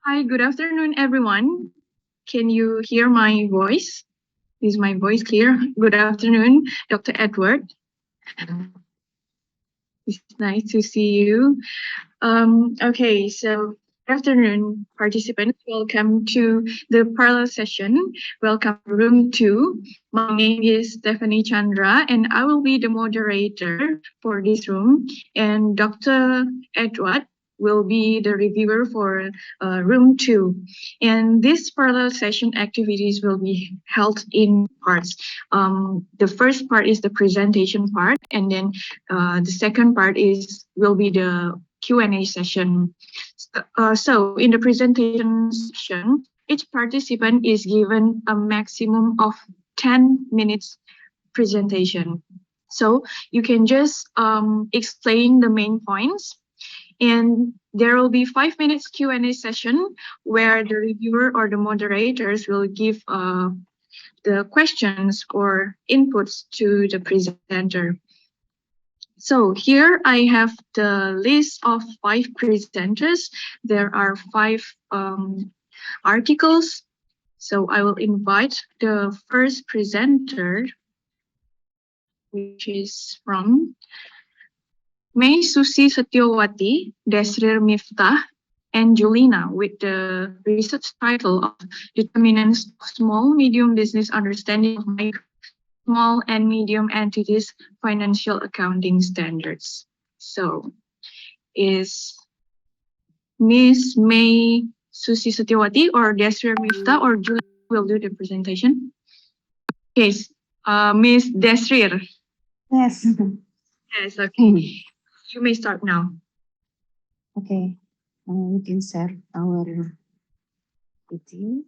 Hi, good afternoon, everyone. Can you hear my voice? Is my voice clear? Good afternoon, Dr. Edward. It's nice to see you. Okay, so good afternoon, participants. Welcome to the parallel session. Welcome to room 2. My name is Stephanie Chandra, and I will be the moderator for this room. And Dr. Edward will be the reviewer for room 2. And this parallel session activities will be held in parts. The first part is the presentation part, and then the second part will be the Q&A session. So in the presentation session, each participant is given a maximum of 10 minutes presentation. So you can just explain the main points, and there will be 5 minutes Q&A session where the reviewer or the moderators will give the questions or inputs to the presenter. So here I have the list of 5 presenters. There are 5 articles. So I will invite the first presenter, which is from May Susi Setiawati, Desrir Miftah, and Julina, with the research title of Determinants of Small Medium Business Understanding of Micro, Small and Medium Entities Financial Accounting Standards. So is Miss May Susi Setiawati or Desrir Miftah or Julia will do the presentation? Yes, Miss Desrir. Yes. Yes, okay. You may start now. Okay. We can start our meeting.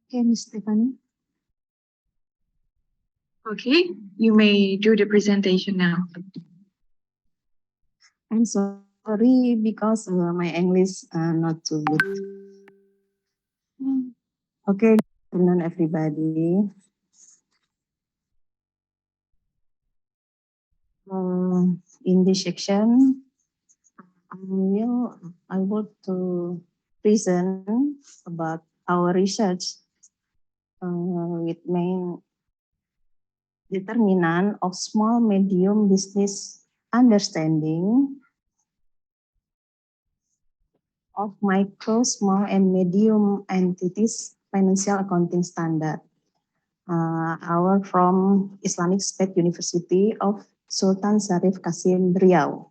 Okay, Miss Stephanie. Okay, you may do the presentation now. I'm sorry because my English not too good. Okay, good afternoon everybody. In this section, I want to present about our research with main determinant of small medium business understanding of micro, small, and medium entities financial accounting standard. Our from Islamic State University of Sultan Syarif Qasim Riau.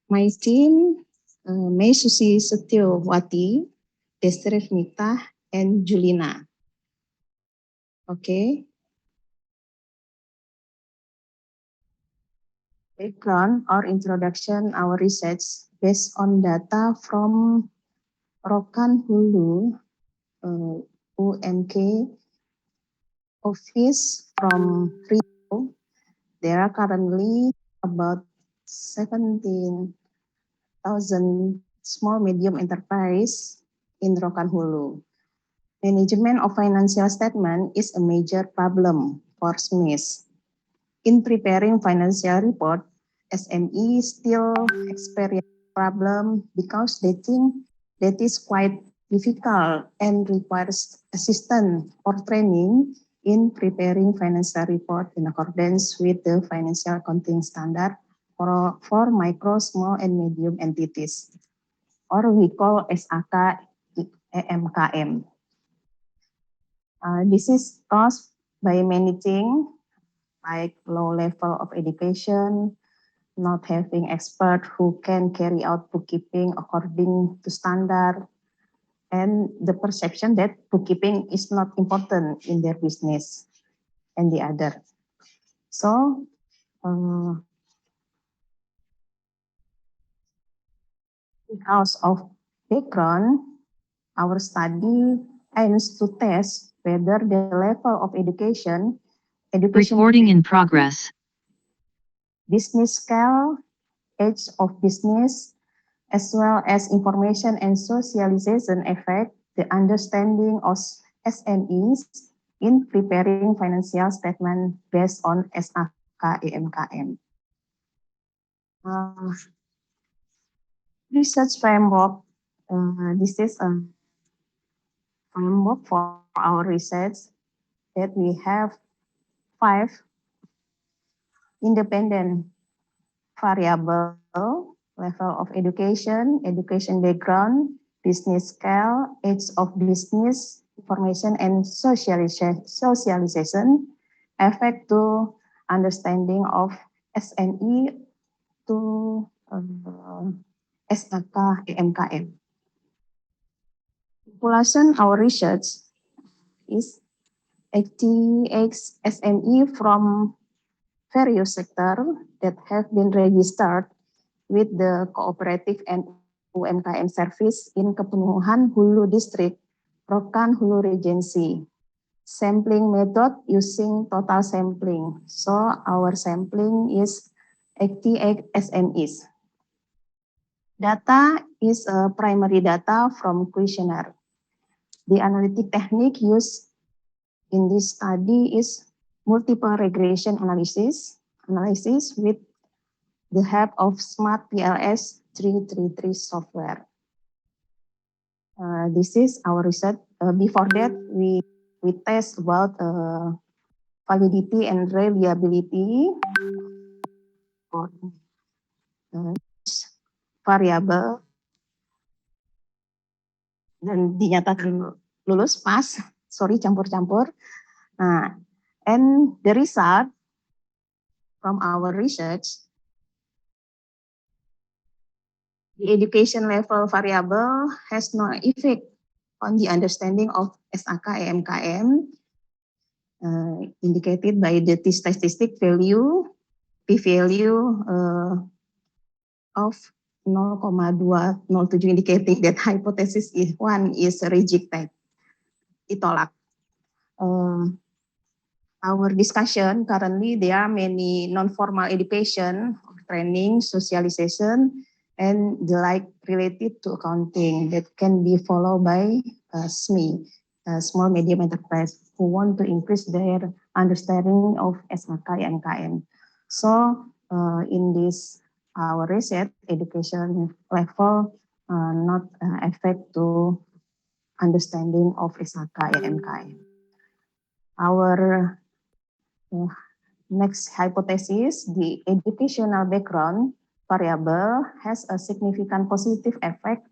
My team, May Susi Setiawati, Desrir Miftah, and Julina. Okay. Background or introduction our research based on data from Rokan Hulu, UMK office from Rio. There are currently about 17,000 small medium enterprise in Rokan Hulu. Management of financial statement is a major problem for SMEs. In preparing financial report, SME still experience problem because they think that is quite difficult and requires assistance or training in preparing financial report in accordance with the financial accounting standard for micro, small, and medium entities, or we call SAK EMKM. This is caused by many things, like low level of education, not having expert who can carry out bookkeeping according to standard, and the perception that bookkeeping is not important in their business and the other. So, because of background, our study aims to test whether the level of education Recording in progress. business scale, age of business, as well as information and socialization affect the understanding of SMEs in preparing financial statement based on SAK EMKM. Research framework. This is a framework for our research that we have 5 independent variable: level of education, education background, business scale, age of business, information and socialization, effect to understanding of SME to SAK EMKM. Population, our research is 88 SME from various sectors that have been registered with the cooperative and UMKM service in Kepenuhan Hulu District, Rokan Hulu Regency. Sampling method using total sampling. So our sampling is 88 SMEs. Data is primary data from questionnaire. The analytic technique used in this study is multiple regression analysis with the help of Smart PLS 333 software. This is our research. Before that, we test about validity and reliability for variable dan dinyatakan lulus pas. Sorry campur-campur. Nah, and the result from our research, the education level variable has no effect on the understanding of SAK EMKM, indicated by the statistic value, p-value of 0,207, indicating that hypothesis 1 is rejected, ditolak. Our discussion currently, there are many non-formal education, training, socialization, and the like related to accounting that can be followed by SME, small medium enterprise, who want to increase their understanding of SAK EMKM. So in this our research, education level not affect to understanding of SAK EMKM. Our next hypothesis, the educational background variable has a significant positive effect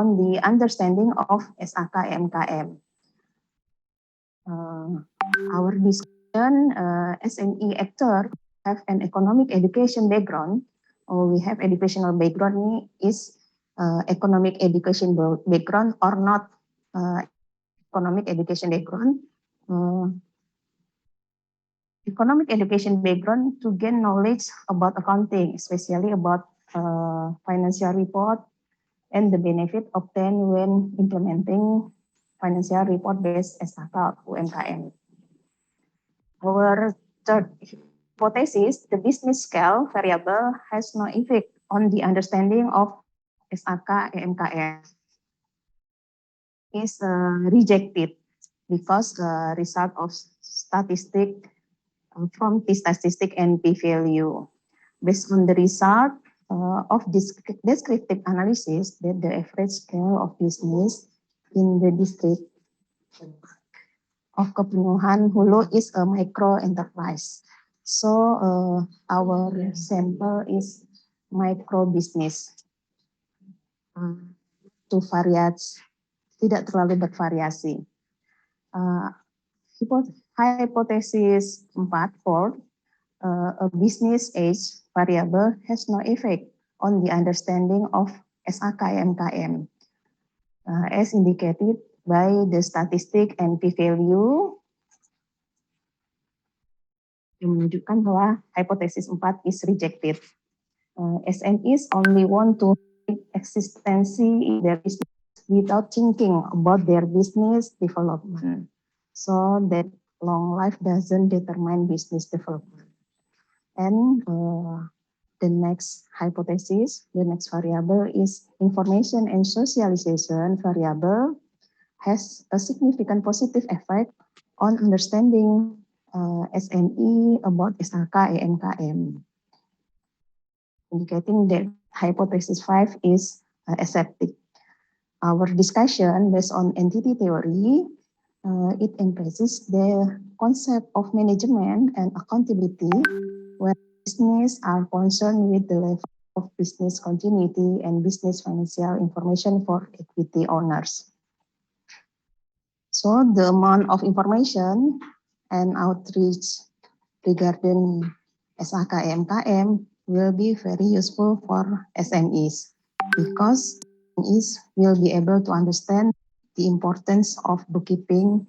on the understanding of SAK EMKM. Our discussion, SME actor have an economic education background, or we have educational background is economic education background or not economic education background. Economic education background to gain knowledge about accounting, especially about financial report and the benefit obtained when implementing financial report based SAK UMKM. Our third hypothesis, the business scale variable has no effect on the understanding of SAK EMKM. Is rejected because the result of statistic from the statistic and p-value. Based on the result of this descriptive analysis, that the average scale of business in the district of Kepenuhan Hulu is a micro enterprise. So our sample is micro business. To variasi, tidak terlalu bervariasi. Hypothesis 4, a business age variable has no effect on the understanding of SAK EMKM, as indicated by the statistic and p-value, yang menunjukkan bahwa hypothesis 4 is rejected. SMEs only want to existency in their business without thinking about their business development. so that long life doesn't determine business development. And the next hypothesis, the next variable is information and socialization variable has a significant positive effect on understanding SME about SHK EMKM, indicating that hypothesis 5 is accepted. Our discussion based on entity theory, it embraces the concept of management and accountability where business are concerned with the level of business continuity and business financial information for equity owners. So the amount of information and outreach regarding SHK EMKM will be very useful for SMEs because SMEs will be able to understand the importance of bookkeeping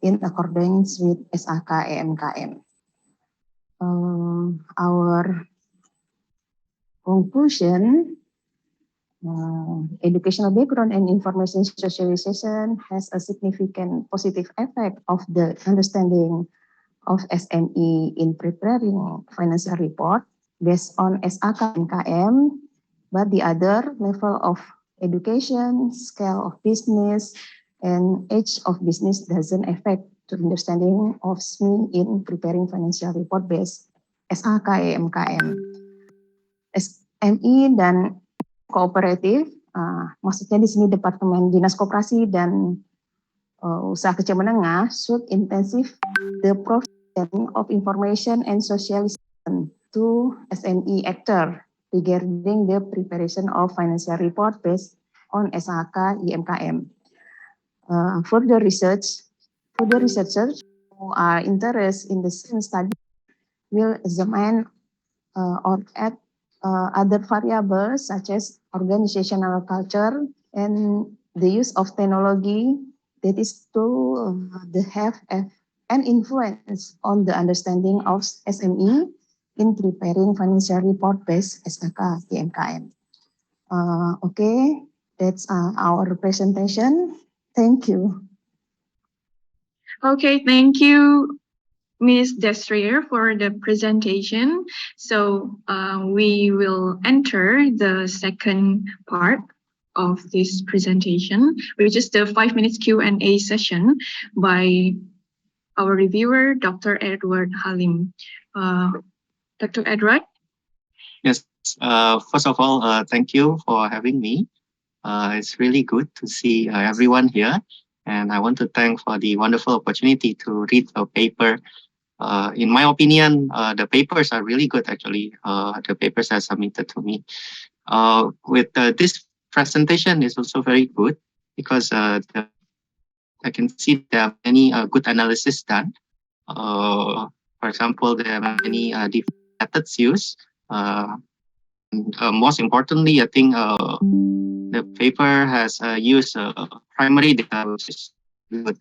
in accordance with SHK EMKM. Our conclusion, educational background and information socialization has a significant positive effect of the understanding of SME in preparing financial report based on SHK EMKM, but the other level of education, scale of business, and age of business doesn't affect the understanding of SME in preparing financial report based SHK EMKM. SME dan kooperatif, maksudnya di sini Departemen Dinas Koperasi dan Usaha Kecil Menengah should intensive the provision of information and socialization to SME actor regarding the preparation of financial report based on SHK EMKM. Further researchers who are interested in the same study will examine or add other variables such as organizational culture and the use of technology that is to have an influence on the understanding of SME in preparing financial report based SHK EMKM. Okay, that's our presentation. Thank you. Okay, thank you, Ms. Desrier, for the presentation. So we will enter the second part of this presentation, which is the 5 minutes Q&A session by our reviewer, Dr. Edward Halim. Dr. Edward? Yes, first of all, thank you for having me. It's really good to see everyone here. And I want to thank for the wonderful opportunity to read the paper. In my opinion, the papers are really good, actually. The papers are submitted to me. With this presentation is also very good because I can see there are many good analysis done. For example, there are many different methods used. Most importantly, I think the paper has used primary data, which is good.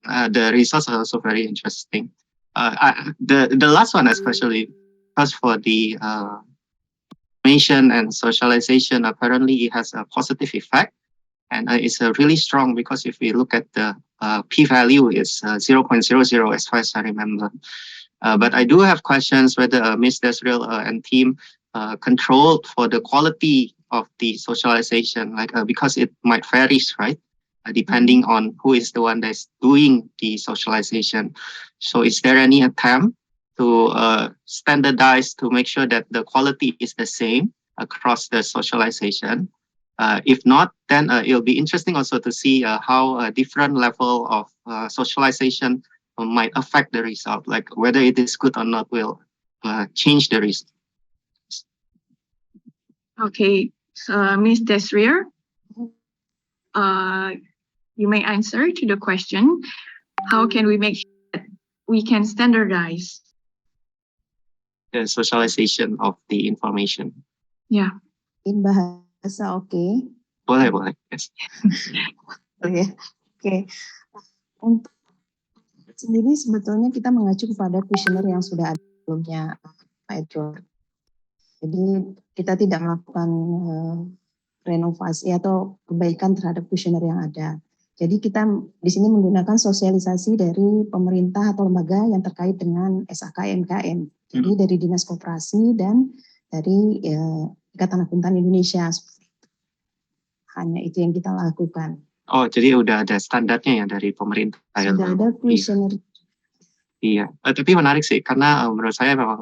The results are also very interesting. The last one, especially, because for the information and socialization, apparently it has a positive effect, and it's really strong because if we look at the p-value, is 0.00 as far as I remember. But I do have questions whether Ms. Desriel and team controlled for the quality of the socialization, like because it might varies, right? Depending on who is the one that's doing the socialization. So is there any attempt to standardize to make sure that the quality is the same across the socialization? If not, then it'll be interesting also to see how a different level of socialization might affect the result, like whether it is good or not will change the result. Okay, Ms. Desrier, you may answer to the question, how can we make sure that we can standardize the socialization of the information? Yeah. In bahasa oke. Boleh, yes. Oke. Untuk sendiri sebetulnya kita mengacu kepada kuesioner yang sudah ada sebelumnya, Pak Edward. Jadi kita tidak melakukan renovasi atau perbaikan terhadap kuesioner yang ada. Jadi kita di sini menggunakan sosialisasi dari pemerintah atau lembaga yang terkait dengan SAKMKM. Jadi dari Dinas Koperasi dan dari Ikatan Akuntan Indonesia. Hanya itu yang kita lakukan. Oh, jadi udah ada standarnya ya dari pemerintah. Sudah ada questionnaire. Iya, tapi menarik sih karena menurut saya memang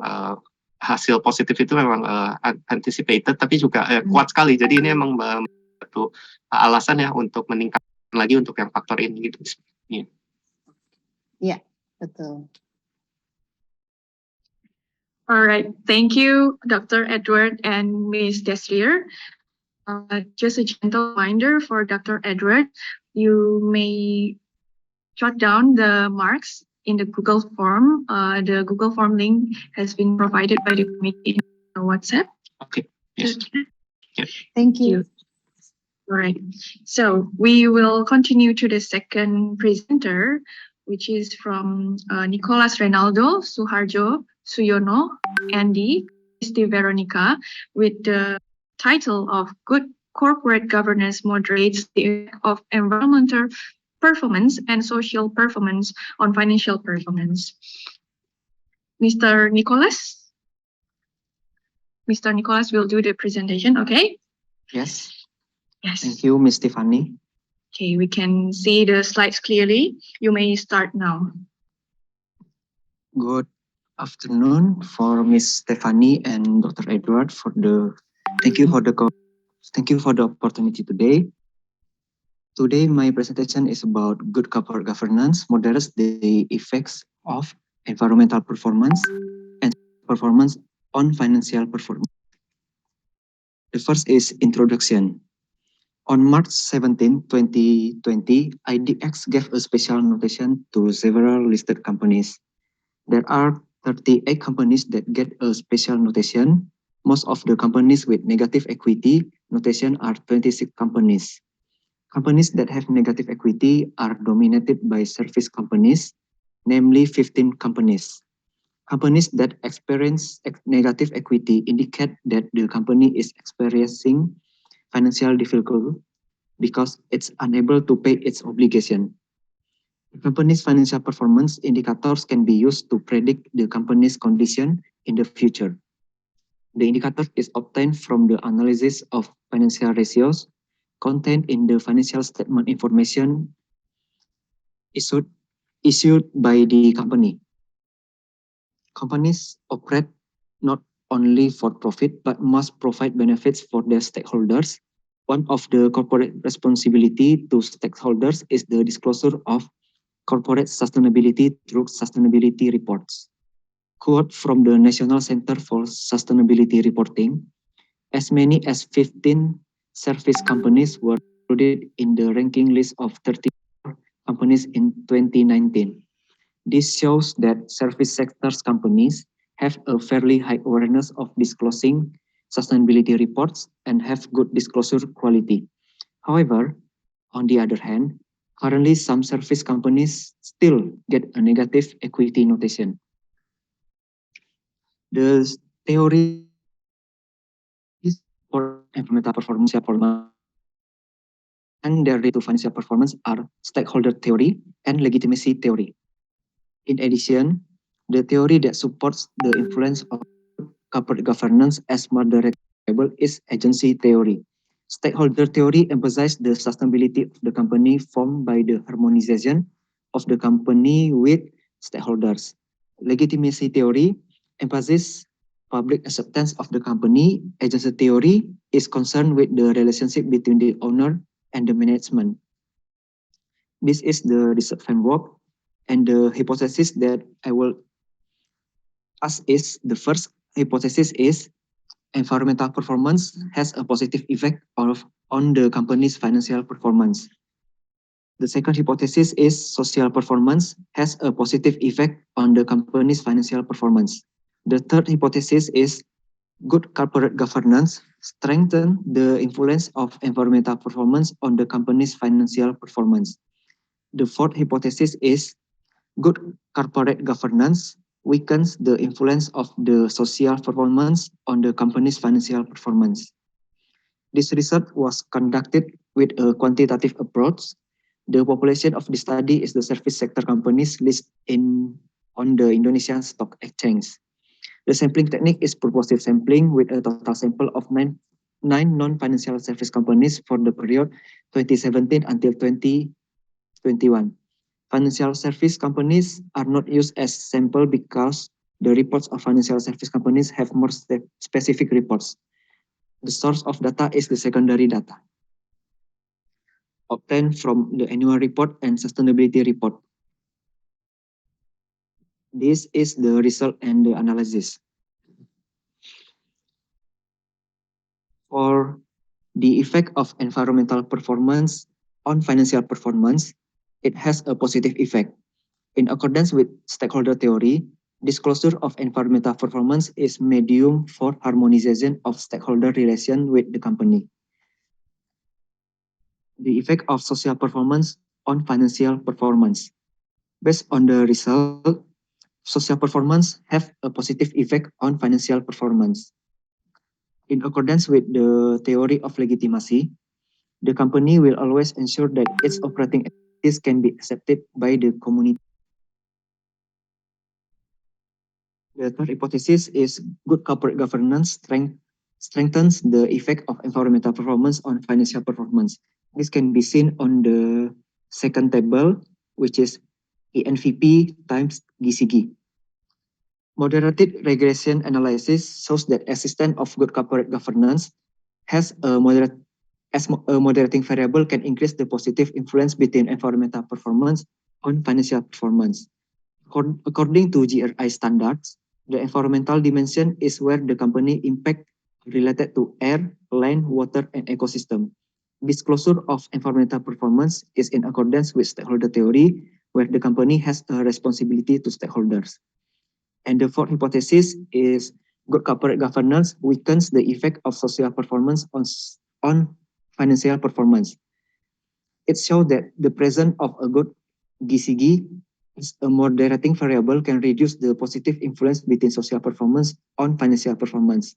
hasil positif itu memang anticipated, tapi juga kuat sekali. Jadi ini memang satu alasan ya untuk meningkatkan lagi untuk yang faktor ini gitu. Iya, betul. All right, thank you, Dr. Edward and Ms. Deslier. Just a gentle reminder for Dr. Edward, you may jot down the marks in the Google form. The Google form link has been provided by the committee in WhatsApp. Okay. Yes. Thank you. All right. So we will continue to the second presenter, which is from Nicholas Reynaldo, Suharjo Suyono, Andy, Christy Veronica, with the title of Good Corporate Governance Moderates the Effect of Environmental Performance and Social Performance on Financial Performance. Mr. Nicholas will do the presentation, okay? Yes. Yes. Thank you, Ms. Tiffany. Okay, we can see the slides clearly. You may start now. Good afternoon for Ms. Stephanie and Dr. Edward thank you for the opportunity today. Today, my presentation is about good corporate governance moderates the effects of environmental performance and performance on financial performance. The first is introduction. On March 17, 2020, IDX gave a special notation to several listed companies. There are 38 companies that get a special notation. Most of the companies with negative equity notation are 26 companies. Companies that have negative equity are dominated by service companies, namely 15 companies. Companies that experience negative equity indicate that the company is experiencing financial difficulty because it's unable to pay its obligation. The company's financial performance indicators can be used to predict the company's condition in the future. The indicator is obtained from the analysis of financial ratios contained in the financial statement information issued by the company. Companies operate not only for profit, but must provide benefits for their stakeholders. One of the corporate responsibility to stakeholders is the disclosure of corporate sustainability through sustainability reports. Quote from the National Center for Sustainability Reporting, as many as 15 service companies were included in the ranking list of 34 companies in 2019. This shows that service sectors companies have a fairly high awareness of disclosing sustainability reports and have good disclosure quality. However, on the other hand, currently some service companies still get a negative equity notation. The theory for environmental performance and their related to financial performance are stakeholder theory and legitimacy theory. In addition, the theory that supports the influence of corporate governance as moderate variable is agency theory. Stakeholder theory emphasizes the sustainability of the company formed by the harmonization of the company with stakeholders. Legitimacy theory emphasizes public acceptance of the company. Agency theory is concerned with the relationship between the owner and the management. This is the research framework. And the hypothesis that I will ask is, the first hypothesis is environmental performance has a positive effect on the company's financial performance. The second hypothesis is social performance has a positive effect on the company's financial performance. The third hypothesis is good corporate governance strengthen the influence of environmental performance on the company's financial performance. The fourth hypothesis is good corporate governance weakens the influence of the social performance on the company's financial performance. This research was conducted with a quantitative approach. The population of the study is the service sector companies listed on the Indonesian Stock Exchange. The sampling technique is purposive sampling with a total sample of nine non-financial service companies for the period 2017 until 2021. Financial service companies are not used as sample because the reports of financial service companies have more specific reports. The source of data is the secondary data obtained from the annual report and sustainability report. This is the result and the analysis. For the effect of environmental performance on financial performance, it has a positive effect. In accordance with stakeholder theory, disclosure of environmental performance is medium for harmonization of stakeholder relation with the company. The effect of social performance on financial performance. Based on the result, social performance have a positive effect on financial performance. In accordance with the theory of legitimacy, the company will always ensure that its operating activities can be accepted by the community. The third hypothesis is good corporate governance strengthens the effect of environmental performance on financial performance. This can be seen on the second table, which is ENVP times GCG. Moderated regression analysis shows that existence of good corporate governance has a moderating variable can increase the positive influence between environmental performance on financial performance. According to GRI standards, the environmental dimension is where the company impact related to air, land, water, and ecosystem. Disclosure of environmental performance is in accordance with stakeholder theory, where the company has a responsibility to stakeholders. And the fourth hypothesis is good corporate governance weakens the effect of social performance on financial performance. It shows that the presence of a good GCG as a moderating variable can reduce the positive influence between social performance on financial performance.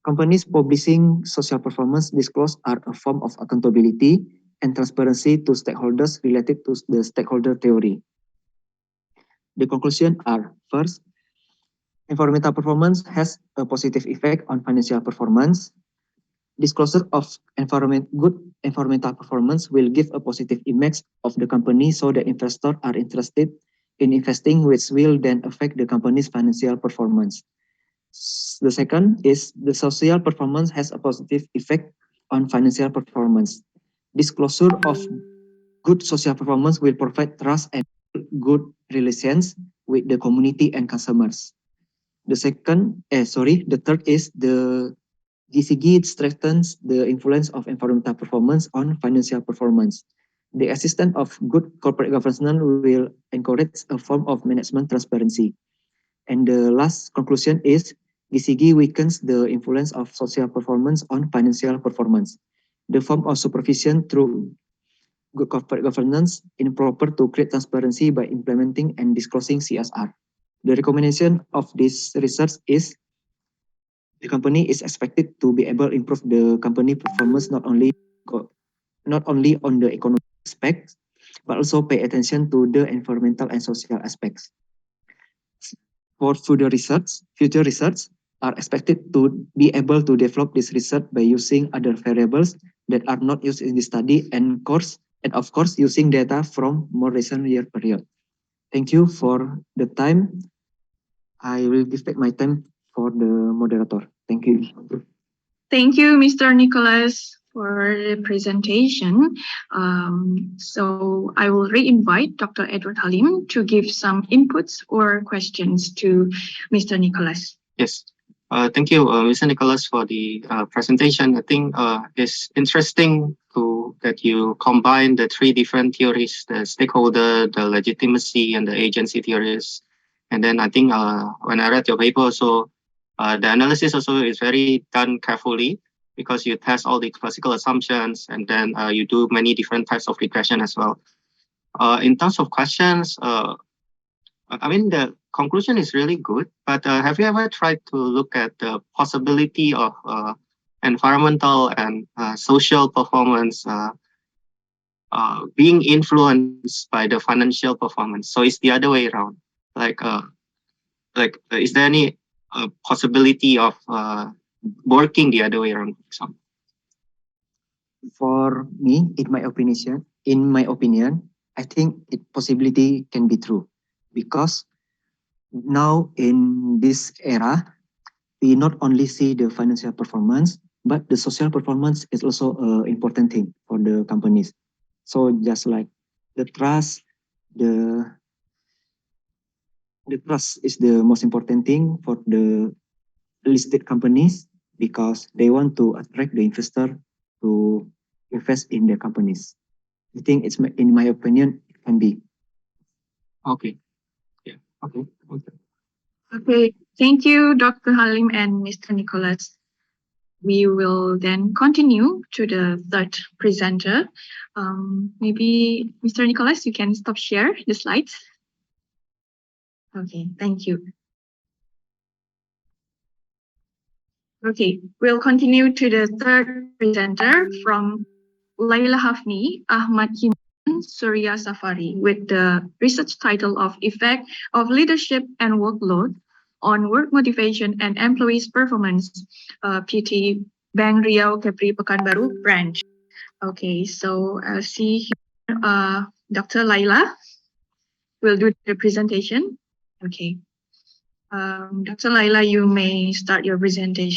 Companies publishing social performance disclosure are a form of accountability and transparency to stakeholders related to the stakeholder theory. The conclusion are, first, environmental performance has a positive effect on financial performance. Disclosure of good environmental performance will give a positive image of the company so that investors are interested in investing, which will then affect the company's financial performance. The second is the social performance has a positive effect on financial performance. Disclosure of good social performance will provide trust and good relations with the community and customers. The third is the GCG strengthens the influence of environmental performance on financial performance. The existence of good corporate governance will encourage a form of management transparency. And the last conclusion is GCG weakens the influence of social performance on financial performance. The form of supervision through good corporate governance improper to create transparency by implementing and disclosing CSR. The recommendation of this research is the company is expected to be able to improve the company performance not only on the economic aspects, but also pay attention to the environmental and social aspects. For future research are expected to be able to develop this research by using other variables that are not used in the study and of course using data from more recent year period. Thank you for the time. I will give back my time for the moderator. Thank you. Thank you, Mr. Nicholas, for the presentation. So I will re-invite Dr. Edward Halim to give some inputs or questions to Mr. Nicholas. Yes. Thank you, Mr. Nicholas, for the presentation. I think it's interesting that you combine the three different theories, the stakeholder, the legitimacy, and the agency theories. And then I think when I read your paper also, the analysis also is very done carefully because you test all the classical assumptions and then you do many different types of regression as well. In terms of questions, I mean, the conclusion is really good, but have you ever tried to look at the possibility of environmental and social performance being influenced by the financial performance. So it's the other way around. Is there any possibility of working the other way around? For example? For me, in my opinion, I think it possibility can be true, because now in this era, we not only see the financial performance, but the social performance is also an important thing for the companies. So just like the trust is the most important thing for the listed companies, because they want to attract the investor to invest in their companies. I think in my opinion, it can be. Okay. Yeah. Okay. Okay, thank you, Dr. Halim and Mr. Nicholas. We will then continue to the third presenter. Maybe Mr. Nicholas, you can stop share the slides. Okay, thank you. Okay, we'll continue to the third presenter from Laila Hafni, Ahmad Himan, Surya Safari, with the research title of Effect of Leadership and Workload on Work Motivation and Employees' Performance, PT Bank Riau Kepri Pekanbaru branch. Okay, so see here, Dr. Laila will do the presentation. Okay. Dr. Laila, you may start your presentation.